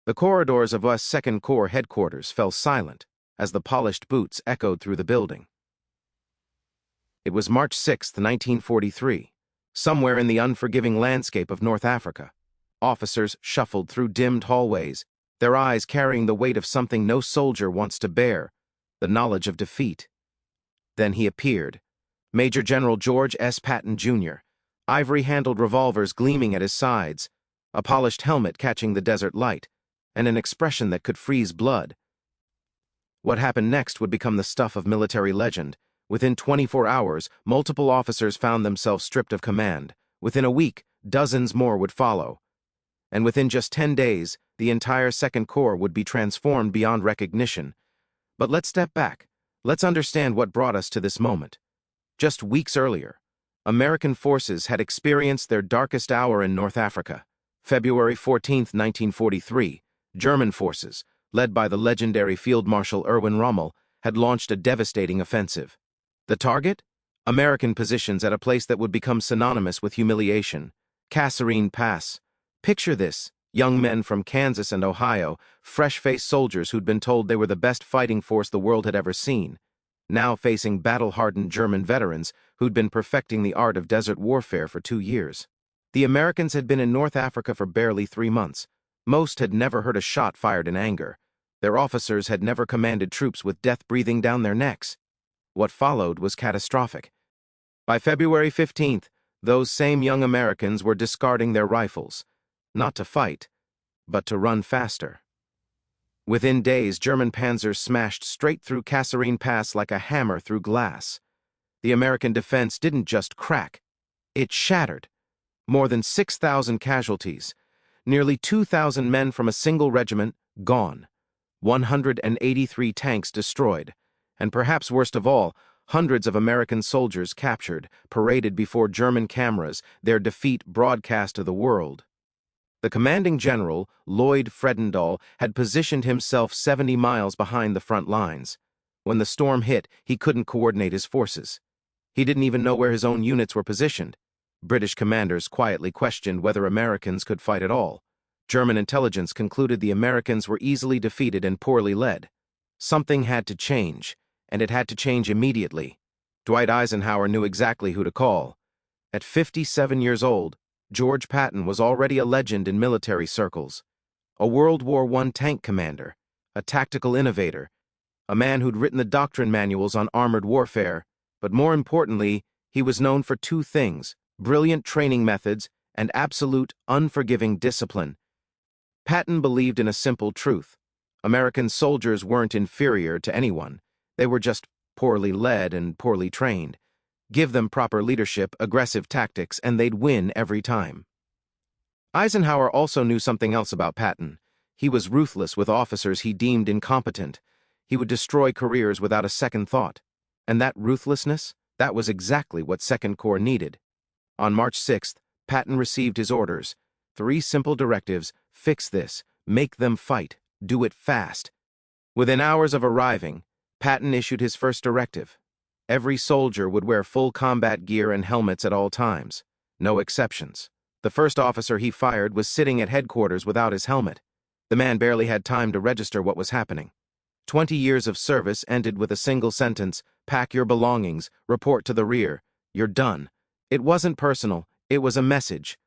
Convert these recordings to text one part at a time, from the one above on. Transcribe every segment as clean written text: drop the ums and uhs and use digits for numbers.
The corridors of US 2nd Corps headquarters fell silent as the polished boots echoed through the building. It was March 6, 1943. Somewhere in the unforgiving landscape of North Africa, officers shuffled through dimmed hallways, their eyes carrying the weight of something no soldier wants to bear, the knowledge of defeat. Then he appeared, Major General George S. Patton, Jr., ivory-handled revolvers gleaming at his sides, a polished helmet catching the desert light, and an expression that could freeze blood. What happened next would become the stuff of military legend. Within 24 hours, multiple officers found themselves stripped of command. Within a week, dozens more would follow. And within just 10 days, the entire 2nd Corps would be transformed beyond recognition. But let's step back. Let's understand what brought us to this moment. Just weeks earlier, American forces had experienced their darkest hour in North Africa. February 14, 1943, German forces, led by the legendary Field Marshal Erwin Rommel, had launched a devastating offensive. The target? American positions at a place that would become synonymous with humiliation, Kasserine Pass. Picture this, young men from Kansas and Ohio, fresh-faced soldiers who'd been told they were the best fighting force the world had ever seen, now facing battle-hardened German veterans who'd been perfecting the art of desert warfare for 2 years. The Americans had been in North Africa for barely 3 months. Most had never heard a shot fired in anger. Their officers had never commanded troops with death breathing down their necks. What followed was catastrophic. By February 15th, those same young Americans were discarding their rifles, not to fight, but to run faster. Within days, German panzers smashed straight through Kasserine Pass like a hammer through glass. The American defense didn't just crack, it shattered. More than 6,000 casualties, nearly 2,000 men from a single regiment gone, 183 tanks destroyed, and perhaps worst of all, hundreds of American soldiers captured, paraded before German cameras, their defeat broadcast to the world. The commanding general, Lloyd Fredendall, had positioned himself 70 miles behind the front lines. When the storm hit, he couldn't coordinate his forces. He didn't even know where his own units were positioned. British commanders quietly questioned whether Americans could fight at all. German intelligence concluded the Americans were easily defeated and poorly led. Something had to change, and it had to change immediately. Dwight Eisenhower knew exactly who to call. At 57 years old, George Patton was already a legend in military circles. A World War I tank commander, a tactical innovator, a man who'd written the doctrine manuals on armored warfare, but more importantly, he was known for 2 things: brilliant training methods and absolute, unforgiving discipline. Patton believed in a simple truth. American soldiers weren't inferior to anyone. They were just poorly led and poorly trained. Give them proper leadership, aggressive tactics, and they'd win every time. Eisenhower also knew something else about Patton. He was ruthless with officers he deemed incompetent. He would destroy careers without a second thought. And that ruthlessness, that was exactly what 2nd Corps needed. On March 6th, Patton received his orders. 3 simple directives: fix this, make them fight, do it fast. Within hours of arriving, Patton issued his first directive. Every soldier would wear full combat gear and helmets at all times. No exceptions. The first officer he fired was sitting at headquarters without his helmet. The man barely had time to register what was happening. 20 years of service ended with a single sentence: pack your belongings, report to the rear, you're done. It wasn't personal, it was a message.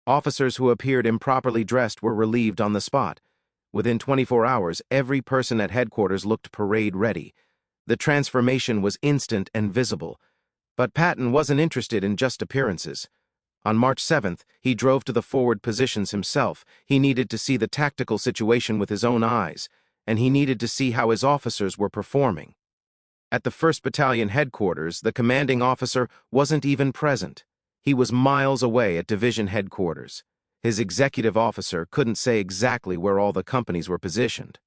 Officers who appeared improperly dressed were relieved on the spot. Within 24 hours, every person at headquarters looked parade-ready. The transformation was instant and visible. But Patton wasn't interested in just appearances. On March 7th, he drove to the forward positions himself. He needed to see the tactical situation with his own eyes, and he needed to see how his officers were performing. At the 1st Battalion headquarters, the commanding officer wasn't even present. He was miles away at division headquarters. His executive officer couldn't say exactly where all the companies were positioned.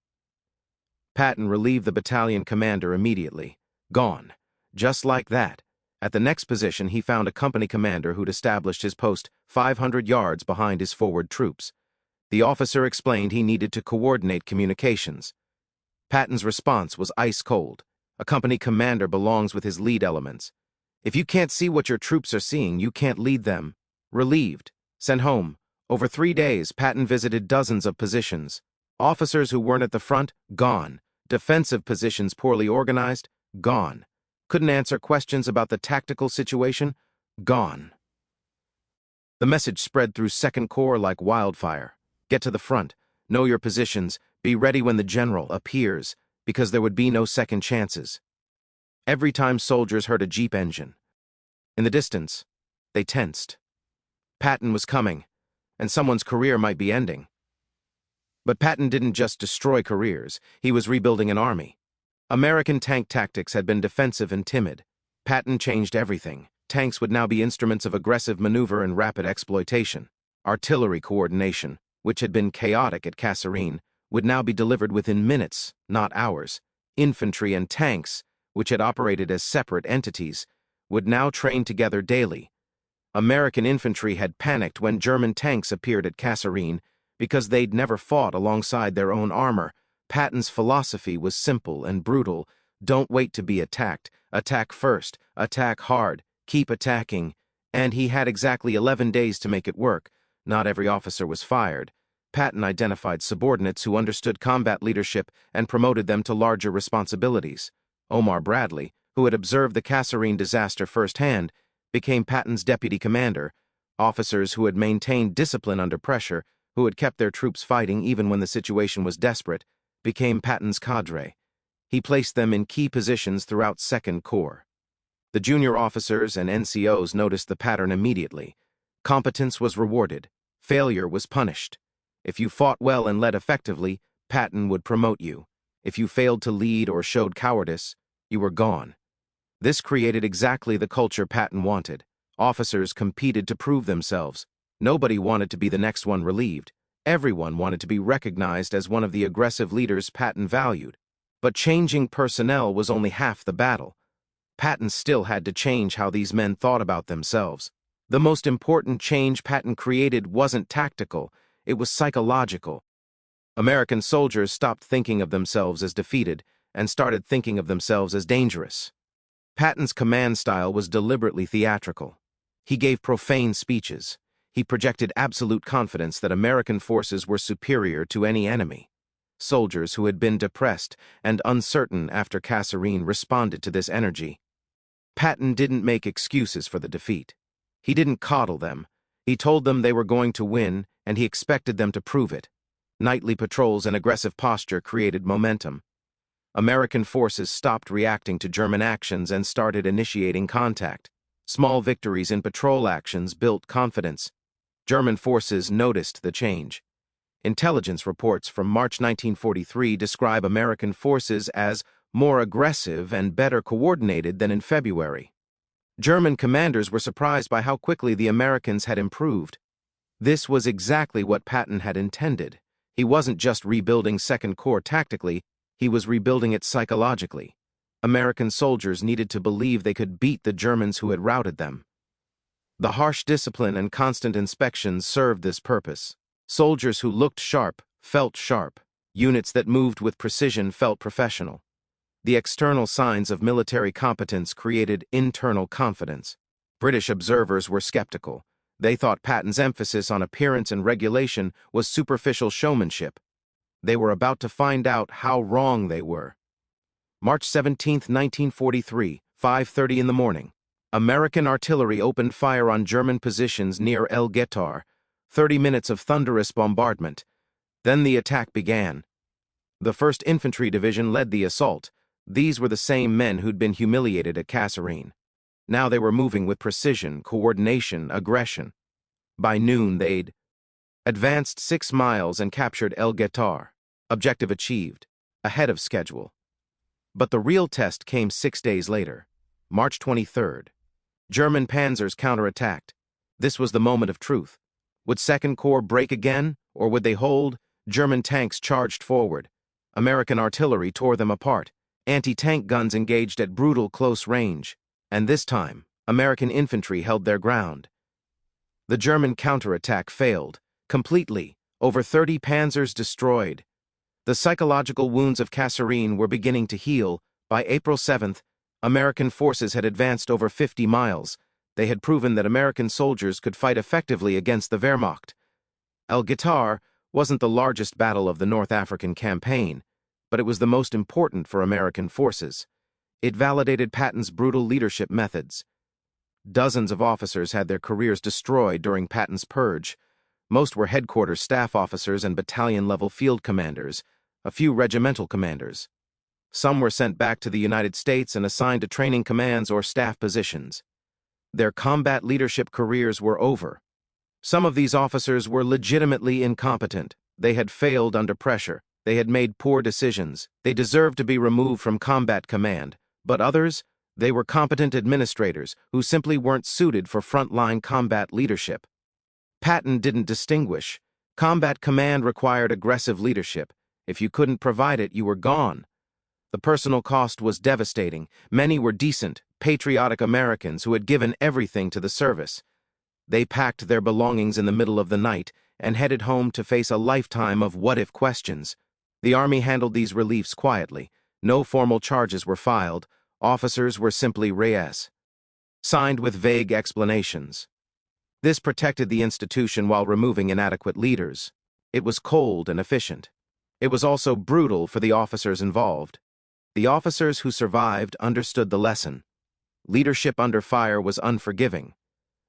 Patton relieved the battalion commander immediately. Gone. Just like that. At the next position, he found a company commander who'd established his post 500 yards behind his forward troops. The officer explained he needed to coordinate communications. Patton's response was ice cold. A company commander belongs with his lead elements. If you can't see what your troops are seeing, you can't lead them. Relieved. Sent home. Over 3 days, Patton visited dozens of positions. Officers who weren't at the front, gone. Defensive positions poorly organized, gone. Couldn't answer questions about the tactical situation, gone. The message spread through Second Corps like wildfire. Get to the front, know your positions, be ready when the general appears, because there would be no second chances. Every time soldiers heard a jeep engine, in the distance, they tensed. Patton was coming, and someone's career might be ending. But Patton didn't just destroy careers, he was rebuilding an army. American tank tactics had been defensive and timid. Patton changed everything. Tanks would now be instruments of aggressive maneuver and rapid exploitation. Artillery coordination, which had been chaotic at Kasserine, would now be delivered within minutes, not hours. Infantry and tanks, which had operated as separate entities, would now train together daily. American infantry had panicked when German tanks appeared at Kasserine because they'd never fought alongside their own armor. Patton's philosophy was simple and brutal. Don't wait to be attacked. Attack first. Attack hard. Keep attacking. And he had exactly 11 days to make it work. Not every officer was fired. Patton identified subordinates who understood combat leadership and promoted them to larger responsibilities. Omar Bradley, who had observed the Kasserine disaster firsthand, became Patton's deputy commander. Officers who had maintained discipline under pressure, who had kept their troops fighting even when the situation was desperate, became Patton's cadre. He placed them in key positions throughout Second Corps. The junior officers and NCOs noticed the pattern immediately. Competence was rewarded. Failure was punished. If you fought well and led effectively, Patton would promote you. If you failed to lead or showed cowardice, you were gone. This created exactly the culture Patton wanted. Officers competed to prove themselves. Nobody wanted to be the next one relieved. Everyone wanted to be recognized as one of the aggressive leaders Patton valued. But changing personnel was only half the battle. Patton still had to change how these men thought about themselves. The most important change Patton created wasn't tactical, it was psychological. American soldiers stopped thinking of themselves as defeated and started thinking of themselves as dangerous. Patton's command style was deliberately theatrical. He gave profane speeches. He projected absolute confidence that American forces were superior to any enemy. Soldiers who had been depressed and uncertain after Kasserine responded to this energy. Patton didn't make excuses for the defeat. He didn't coddle them. He told them they were going to win, and he expected them to prove it. Nightly patrols and aggressive posture created momentum. American forces stopped reacting to German actions and started initiating contact. Small victories in patrol actions built confidence. German forces noticed the change. Intelligence reports from March 1943 describe American forces as more aggressive and better coordinated than in February. German commanders were surprised by how quickly the Americans had improved. This was exactly what Patton had intended. He wasn't just rebuilding Second Corps tactically, he was rebuilding it psychologically. American soldiers needed to believe they could beat the Germans who had routed them. The harsh discipline and constant inspections served this purpose. Soldiers who looked sharp felt sharp. Units that moved with precision felt professional. The external signs of military competence created internal confidence. British observers were skeptical. They thought Patton's emphasis on appearance and regulation was superficial showmanship. They were about to find out how wrong they were. March 17, 1943, 5:30 in the morning. American artillery opened fire on German positions near Guettar. 30 minutes of thunderous bombardment. Then the attack began. The 1st Infantry Division led the assault. These were the same men who'd been humiliated at Kasserine. Now they were moving with precision, coordination, aggression. By noon, they'd advanced 6 miles and captured Guettar. Objective achieved, ahead of schedule. But the real test came 6 days later, March 23rd. German panzers counterattacked. This was the moment of truth. Would Second Corps break again, or would they hold? German tanks charged forward. American artillery tore them apart. Anti-tank guns engaged at brutal close range. And this time, American infantry held their ground. The German counterattack failed. Completely. Over 30 panzers destroyed. The psychological wounds of Kasserine were beginning to heal. By April 7th, American forces had advanced over 50 miles. They had proven that American soldiers could fight effectively against the Wehrmacht. Guettar wasn't the largest battle of the North African campaign, but it was the most important for American forces. It validated Patton's brutal leadership methods. Dozens of officers had their careers destroyed during Patton's purge. Most were headquarters staff officers and battalion-level field commanders, a few regimental commanders. Some were sent back to the United States and assigned to training commands or staff positions. Their combat leadership careers were over. Some of these officers were legitimately incompetent. They had failed under pressure. They had made poor decisions. They deserved to be removed from combat command. But others, they were competent administrators who simply weren't suited for frontline combat leadership. Patton didn't distinguish. Combat command required aggressive leadership. If you couldn't provide it, you were gone. The personal cost was devastating. Many were decent, patriotic Americans who had given everything to the service. They packed their belongings in the middle of the night and headed home to face a lifetime of what-if questions. The Army handled these reliefs quietly. No formal charges were filed. Officers were simply reyes, signed with vague explanations. This protected the institution while removing inadequate leaders. It was cold and efficient. It was also brutal for the officers involved. The officers who survived understood the lesson. Leadership under fire was unforgiving.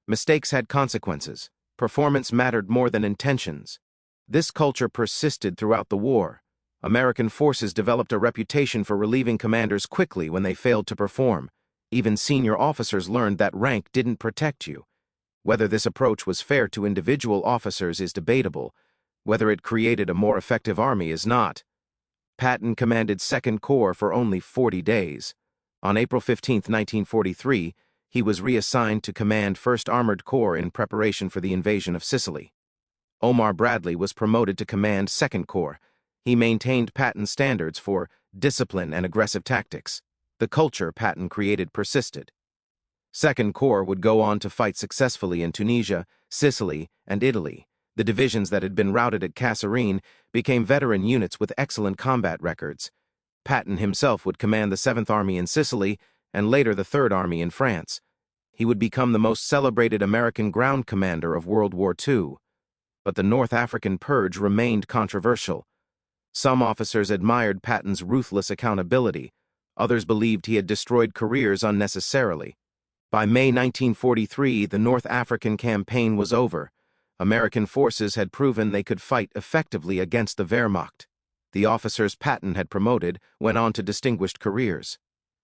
Mistakes had consequences. Performance mattered more than intentions. This culture persisted throughout the war. American forces developed a reputation for relieving commanders quickly when they failed to perform. Even senior officers learned that rank didn't protect you. Whether this approach was fair to individual officers is debatable. Whether it created a more effective army is not. Patton commanded 2nd Corps for only 40 days. On April 15, 1943, he was reassigned to command 1st Armored Corps in preparation for the invasion of Sicily. Omar Bradley was promoted to command 2nd Corps. He maintained Patton's standards for discipline and aggressive tactics. The culture Patton created persisted. 2nd Corps would go on to fight successfully in Tunisia, Sicily, and Italy. The divisions that had been routed at Kasserine became veteran units with excellent combat records. Patton himself would command the 7th Army in Sicily and later the 3rd Army in France. He would become the most celebrated American ground commander of World War II. But the North African purge remained controversial. Some officers admired Patton's ruthless accountability. Others believed he had destroyed careers unnecessarily. By May 1943, the North African campaign was over. American forces had proven they could fight effectively against the Wehrmacht. The officers Patton had promoted went on to distinguished careers.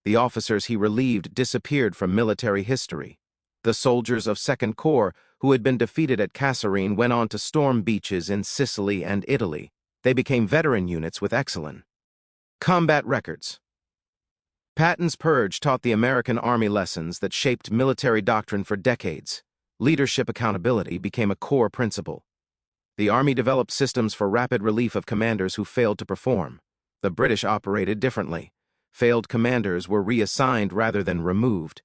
The officers he relieved disappeared from military history. The soldiers of 2nd Corps who had been defeated at Kasserine went on to storm beaches in Sicily and Italy. They became veteran units with excellent combat records. Patton's purge taught the American Army lessons that shaped military doctrine for decades. Leadership accountability became a core principle. The Army developed systems for rapid relief of commanders who failed to perform. The British operated differently. Failed commanders were reassigned rather than removed.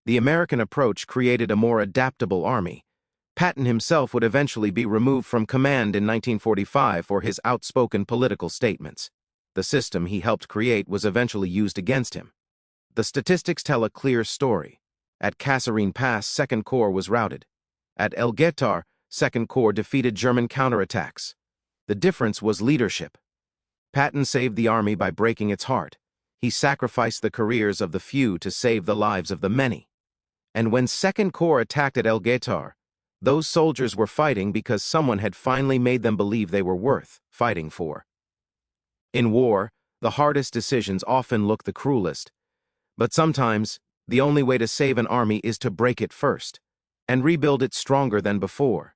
The American approach created a more adaptable army. Patton himself would eventually be removed from command in 1945 for his outspoken political statements. The system he helped create was eventually used against him. The statistics tell a clear story. At Kasserine Pass, 2nd Corps was routed. At Guettar, 2nd Corps defeated German counterattacks. The difference was leadership. Patton saved the army by breaking its heart. He sacrificed the careers of the few to save the lives of the many. And when 2nd Corps attacked at Guettar, those soldiers were fighting because someone had finally made them believe they were worth fighting for. In war, the hardest decisions often look the cruelest. But sometimes, the only way to save an army is to break it first and rebuild it stronger than before.